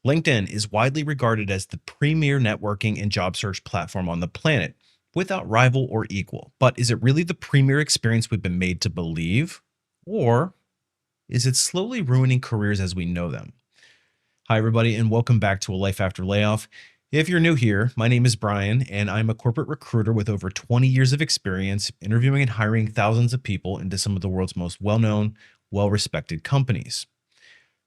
LinkedIn is widely regarded as the premier networking and job search platform on the planet, without rival or equal. But is it really the premier experience we've been made to believe? Or is it slowly ruining careers as we know them? Hi, everybody, and welcome back to A Life After Layoff. If you're new here, my name is Brian, and I'm a corporate recruiter with over 20 years of experience interviewing and hiring thousands of people into some of the world's most well-known, well-respected companies.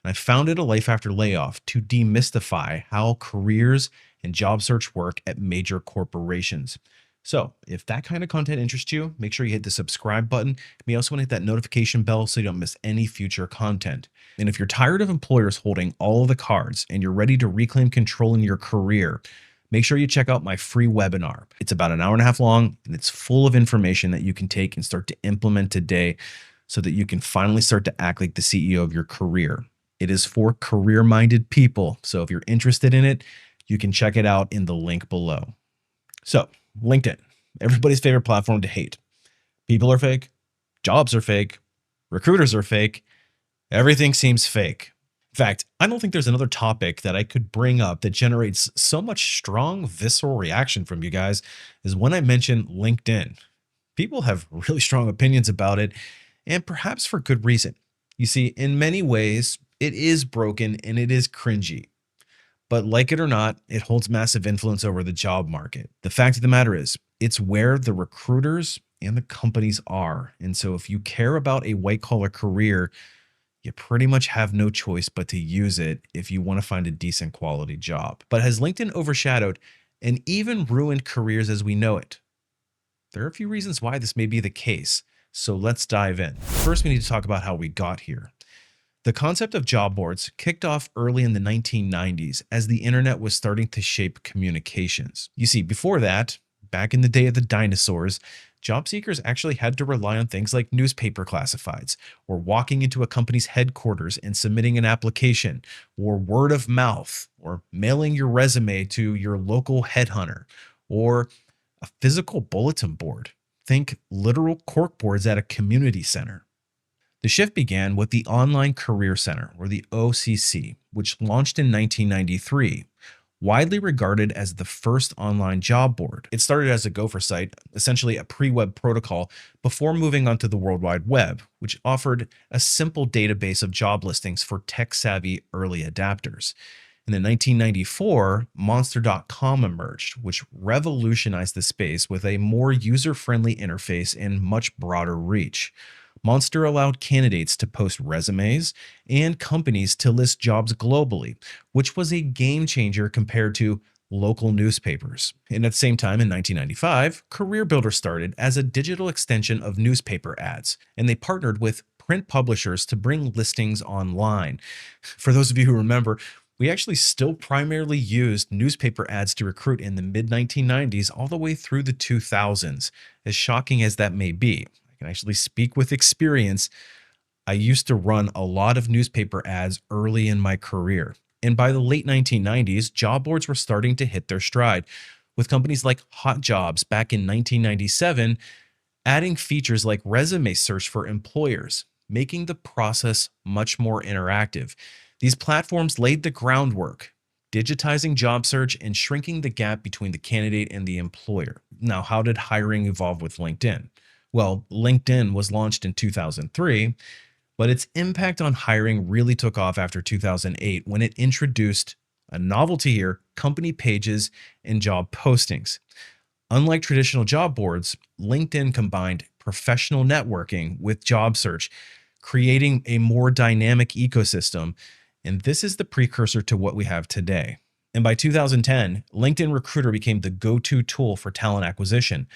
And I founded A Life After Layoff to demystify how careers and job search work at major corporations. So if that kind of content interests you, make sure you hit the subscribe button. You may also want to hit that notification bell so you don't miss any future content. And if you're tired of employers holding all of the cards and you're ready to reclaim control in your career, make sure you check out my free webinar. It's about an hour and a half long, and it's full of information that you can take and start to implement today so that you can finally start to act like the CEO of your career. It is for career-minded people. So if you're interested in it, you can check it out in the link below. So LinkedIn, everybody's favorite platform to hate. People are fake. Jobs are fake. Recruiters are fake. Everything seems fake. In fact, I don't think there's another topic that I could bring up that generates so much strong, visceral reaction from you guys as when I mention LinkedIn. People have really strong opinions about it, and perhaps for good reason. You see, in many ways, it is broken and it is cringy. But like it or not, it holds massive influence over the job market. The fact of the matter is, it's where the recruiters and the companies are. And so if you care about a white-collar career, you pretty much have no choice but to use it if you want to find a decent quality job. But has LinkedIn overshadowed and even ruined careers as we know it? There are a few reasons why this may be the case. So let's dive in. First, we need to talk about how we got here. The concept of job boards kicked off early in the 1990s as the internet was starting to shape communications. You see, before that, back in the day of the dinosaurs, job seekers actually had to rely on things like newspaper classifieds, or walking into a company's headquarters and submitting an application, or word of mouth, or mailing your resume to your local headhunter, or a physical bulletin board. Think literal corkboards at a community center. The shift began with the Online Career Center, or the OCC, which launched in 1993, widely regarded as the first online job board. It started as a Gopher site, essentially a pre-web protocol, before moving on to the World Wide Web, which offered a simple database of job listings for tech-savvy early adapters. And in 1994, Monster.com emerged, which revolutionized the space with a more user-friendly interface and much broader reach. Monster allowed candidates to post resumes and companies to list jobs globally, which was a game changer compared to local newspapers. And at the same time, in 1995, CareerBuilder started as a digital extension of newspaper ads, and they partnered with print publishers to bring listings online. For those of you who remember, we actually still primarily used newspaper ads to recruit in the mid-1990s all the way through the 2000s, as shocking as that may be. I can actually speak with experience. I used to run a lot of newspaper ads early in my career. And by the late 1990s, job boards were starting to hit their stride, with companies like Hot Jobs back in 1997 adding features like resume search for employers, making the process much more interactive. These platforms laid the groundwork, digitizing job search and shrinking the gap between the candidate and the employer. Now, how did hiring evolve with LinkedIn? Well, LinkedIn was launched in 2003, but its impact on hiring really took off after 2008 when it introduced a novelty here: company pages and job postings. Unlike traditional job boards, LinkedIn combined professional networking with job search, creating a more dynamic ecosystem. And this is the precursor to what we have today. And by 2010, LinkedIn Recruiter became the go-to tool for talent acquisition,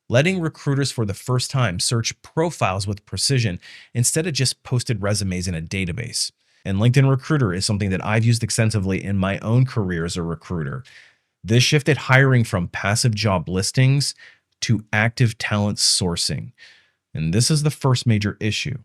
letting recruiters for the first time search profiles with precision instead of just posted resumes in a database. And LinkedIn Recruiter is something that I've used extensively in my own career as a recruiter. This shifted hiring from passive job listings to active talent sourcing. And this is the first major issue.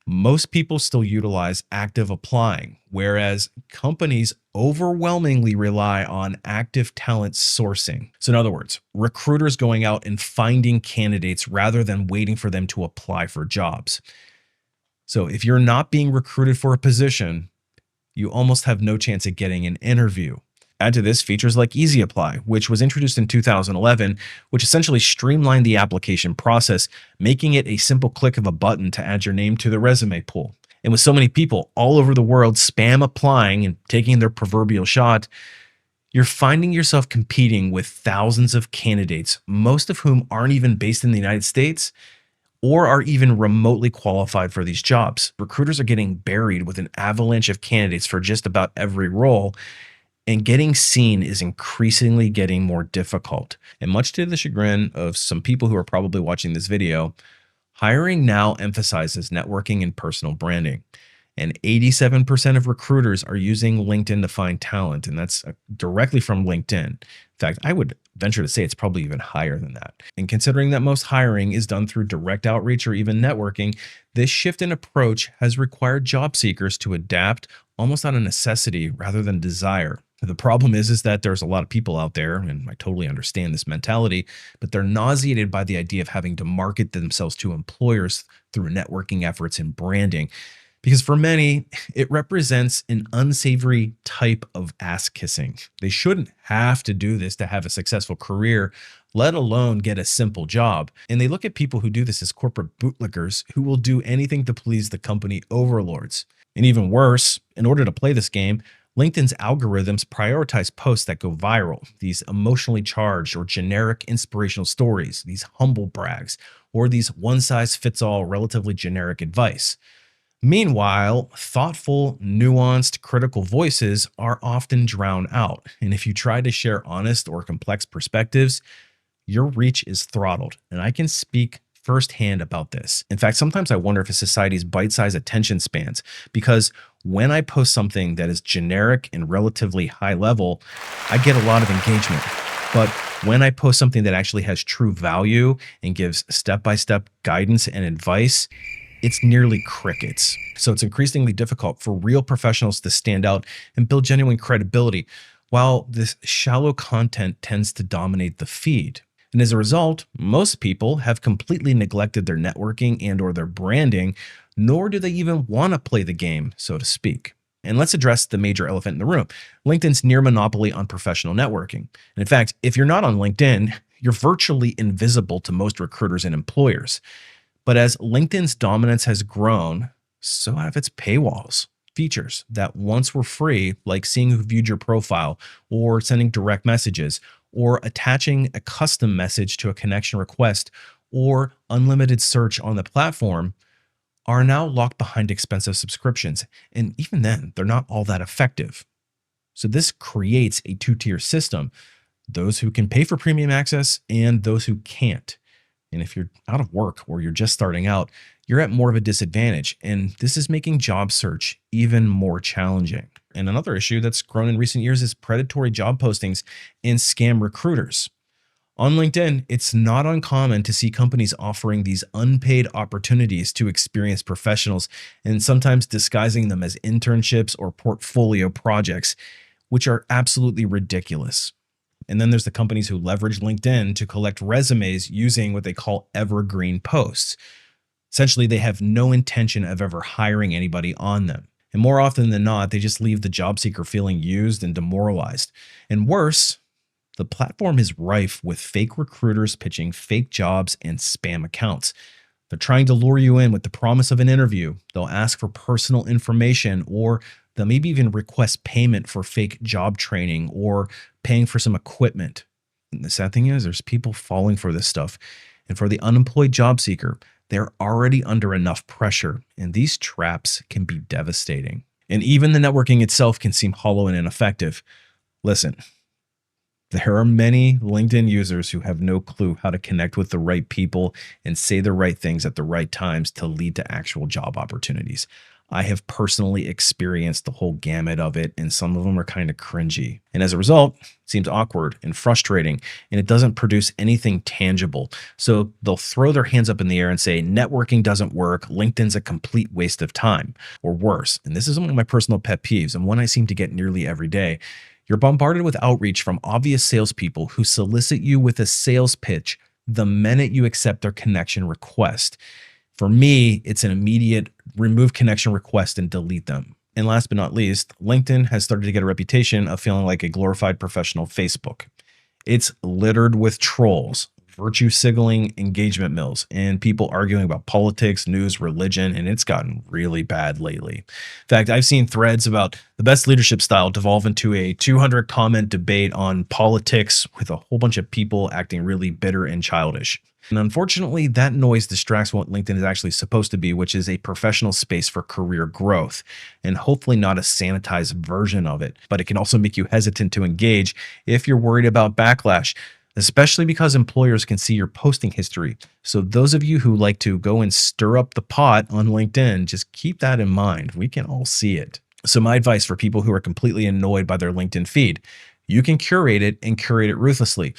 Most people still utilize active applying, whereas companies overwhelmingly rely on active talent sourcing. So in other words, recruiters going out and finding candidates rather than waiting for them to apply for jobs. So if you're not being recruited for a position, you almost have no chance at getting an interview. Add to this features like Easy Apply, which was introduced in 2011, which essentially streamlined the application process, making it a simple click of a button to add your name to the resume pool. And with so many people all over the world spam applying and taking their proverbial shot, you're finding yourself competing with thousands of candidates, most of whom aren't even based in the United States or are even remotely qualified for these jobs. Recruiters are getting buried with an avalanche of candidates for just about every role, and getting seen is increasingly getting more difficult. And much to the chagrin of some people who are probably watching this video, hiring now emphasizes networking and personal branding. And 87% of recruiters are using LinkedIn to find talent, and that's directly from LinkedIn. In fact, I would venture to say it's probably even higher than that. And considering that most hiring is done through direct outreach or even networking, this shift in approach has required job seekers to adapt almost out of necessity rather than desire. The problem is that there's a lot of people out there, and I totally understand this mentality, but they're nauseated by the idea of having to market themselves to employers through networking efforts and branding. Because for many, it represents an unsavory type of ass kissing. They shouldn't have to do this to have a successful career, let alone get a simple job. And they look at people who do this as corporate bootlickers who will do anything to please the company overlords. And even worse, in order to play this game, LinkedIn's algorithms prioritize posts that go viral, these emotionally charged or generic inspirational stories, these humble brags, or these one-size-fits-all relatively generic advice. Meanwhile, thoughtful, nuanced, critical voices are often drowned out. And if you try to share honest or complex perspectives, your reach is throttled. And I can speak firsthand about this. In fact, sometimes I wonder if it's society's bite-sized attention spans, because when I post something that is generic and relatively high level, I get a lot of engagement. But when I post something that actually has true value and gives step-by-step guidance and advice, it's nearly crickets. So it's increasingly difficult for real professionals to stand out and build genuine credibility, while this shallow content tends to dominate the feed. And as a result, most people have completely neglected their networking and or their branding, nor do they even want to play the game, so to speak. And let's address the major elephant in the room: LinkedIn's near monopoly on professional networking. And in fact, if you're not on LinkedIn, you're virtually invisible to most recruiters and employers. But as LinkedIn's dominance has grown, so have its paywalls. Features that once were free, like seeing who viewed your profile, or sending direct messages, or attaching a custom message to a connection request, or unlimited search on the platform, are now locked behind expensive subscriptions. And even then, they're not all that effective. So this creates a two-tier system: those who can pay for premium access and those who can't. And if you're out of work or you're just starting out, you're at more of a disadvantage. And this is making job search even more challenging. And another issue that's grown in recent years is predatory job postings and scam recruiters. On LinkedIn, it's not uncommon to see companies offering these unpaid opportunities to experienced professionals, and sometimes disguising them as internships or portfolio projects, which are absolutely ridiculous. And then there's the companies who leverage LinkedIn to collect resumes using what they call evergreen posts. Essentially, they have no intention of ever hiring anybody on them. And more often than not, they just leave the job seeker feeling used and demoralized. And worse, the platform is rife with fake recruiters pitching fake jobs and spam accounts. They're trying to lure you in with the promise of an interview. They'll ask for personal information, or they'll maybe even request payment for fake job training or paying for some equipment. And the sad thing is, there's people falling for this stuff. And for the unemployed job seeker, they're already under enough pressure, and these traps can be devastating. And even the networking itself can seem hollow and ineffective. Listen, there are many LinkedIn users who have no clue how to connect with the right people and say the right things at the right times to lead to actual job opportunities. I have personally experienced the whole gamut of it, and some of them are kind of cringy. And as a result, it seems awkward and frustrating, and it doesn't produce anything tangible. So they'll throw their hands up in the air and say, networking doesn't work, LinkedIn's a complete waste of time. Or worse, and this is one of my personal pet peeves, and one I seem to get nearly every day: you're bombarded with outreach from obvious salespeople who solicit you with a sales pitch the minute you accept their connection request. For me, it's an immediate remove connection request and delete them. And last but not least, LinkedIn has started to get a reputation of feeling like a glorified professional Facebook. It's littered with trolls, virtue signaling engagement mills, and people arguing about politics, news, religion, and it's gotten really bad lately. In fact, I've seen threads about the best leadership style devolve into a 200 comment debate on politics with a whole bunch of people acting really bitter and childish. And unfortunately, that noise distracts what LinkedIn is actually supposed to be, which is a professional space for career growth, and hopefully not a sanitized version of it. But it can also make you hesitant to engage if you're worried about backlash, especially because employers can see your posting history. So those of you who like to go and stir up the pot on LinkedIn, just keep that in mind. We can all see it. So my advice for people who are completely annoyed by their LinkedIn feed, you can curate it and curate it ruthlessly.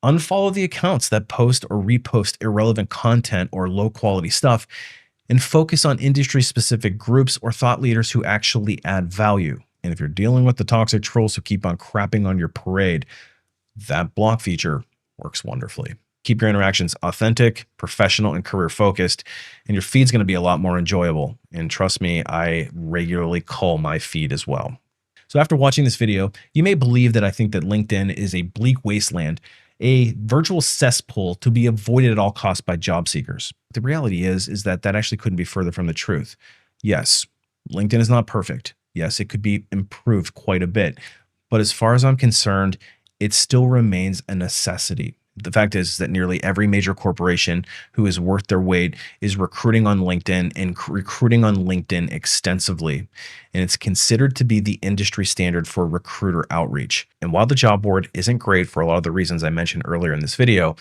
Unfollow the accounts that post or repost irrelevant content or low quality stuff, and focus on industry specific groups or thought leaders who actually add value. And if you're dealing with the toxic trolls who keep on crapping on your parade, that block feature works wonderfully. Keep your interactions authentic, professional, and career focused, and your feed's going to be a lot more enjoyable. And trust me, I regularly cull my feed as well. So after watching this video, you may believe that I think that LinkedIn is a bleak wasteland, a virtual cesspool to be avoided at all costs by job seekers. The reality is that actually couldn't be further from the truth. Yes, LinkedIn is not perfect. Yes, it could be improved quite a bit. But as far as I'm concerned, it still remains a necessity. The fact is that nearly every major corporation who is worth their weight is recruiting on LinkedIn and recruiting on LinkedIn extensively. And it's considered to be the industry standard for recruiter outreach. And while the job board isn't great for a lot of the reasons I mentioned earlier in this video,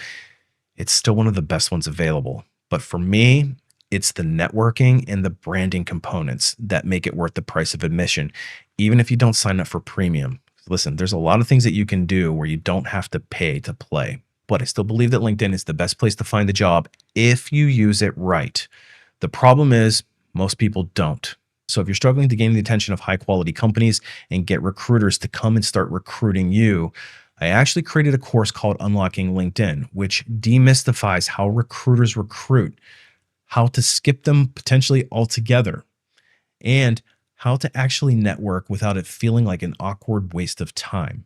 it's still one of the best ones available. But for me, it's the networking and the branding components that make it worth the price of admission, even if you don't sign up for premium. Listen, there's a lot of things that you can do where you don't have to pay to play. But I still believe that LinkedIn is the best place to find the job if you use it right. The problem is most people don't. So if you're struggling to gain the attention of high quality companies and get recruiters to come and start recruiting you, I actually created a course called Unlocking LinkedIn, which demystifies how recruiters recruit, how to skip them potentially altogether, and how to actually network without it feeling like an awkward waste of time.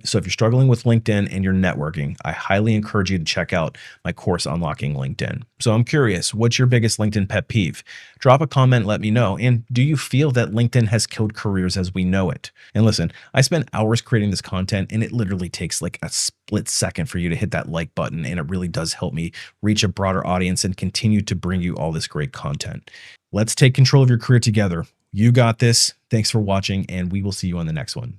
So if you're struggling with LinkedIn and you're networking, I highly encourage you to check out my course, Unlocking LinkedIn. So I'm curious, what's your biggest LinkedIn pet peeve? Drop a comment, let me know. And do you feel that LinkedIn has killed careers as we know it? And listen, I spent hours creating this content, and it literally takes like a split second for you to hit that like button. And it really does help me reach a broader audience and continue to bring you all this great content. Let's take control of your career together. You got this. Thanks for watching, and we will see you on the next one.